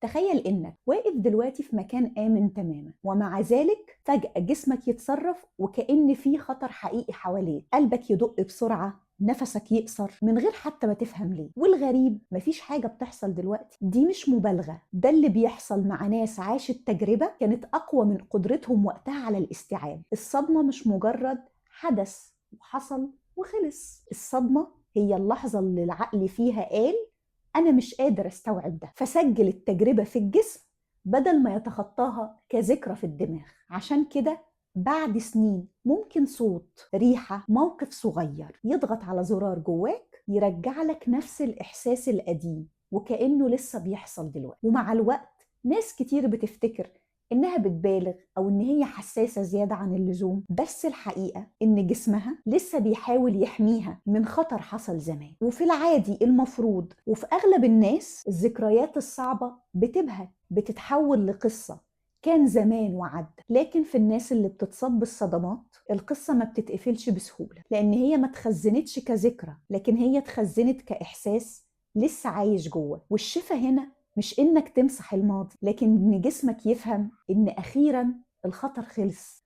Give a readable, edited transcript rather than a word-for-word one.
تخيل إنك واقف دلوقتي في مكان آمن تماما، ومع ذلك فجأة جسمك يتصرف وكأن في خطر حقيقي حواليك. قلبك يدق بسرعة، نفسك يقصر من غير حتى ما تفهم ليه. والغريب مفيش حاجة بتحصل دلوقتي، دي مش مبالغة، ده اللي بيحصل مع ناس عاشت تجربة كانت أقوى من قدرتهم وقتها على الاستيعاب. الصدمة مش مجرد حدث وحصل وخلص، الصدمة هي اللحظة اللي العقل فيها قال أنا مش قادر أستوعب ده، فسجل التجربة في الجسم بدل ما يتخطاها كذكرى في الدماغ. عشان كده بعد سنين ممكن صوت، ريحة، موقف صغير يضغط على زرار جواك يرجع لك نفس الإحساس القديم وكأنه لسه بيحصل دلوقتي. ومع الوقت ناس كتير بتفتكر إنها بتبالغ أو إن هي حساسة زيادة عن اللزوم، بس الحقيقة إن جسمها لسه بيحاول يحميها من خطر حصل زمان. وفي العادي المفروض وفي أغلب الناس الذكريات الصعبة بتتحول لقصة كان زمان وعدى، لكن في الناس اللي بتتصاب بالصدمات القصة ما بتتقفلش بسهولة، لأن هي ما تخزنتش كذكرى، لكن هي اتخزنت كإحساس لسه عايش جوه. والشفا هنا مش إنك تمسح الماضي، لكن إن جسمك يفهم إن أخيراً الخطر خلص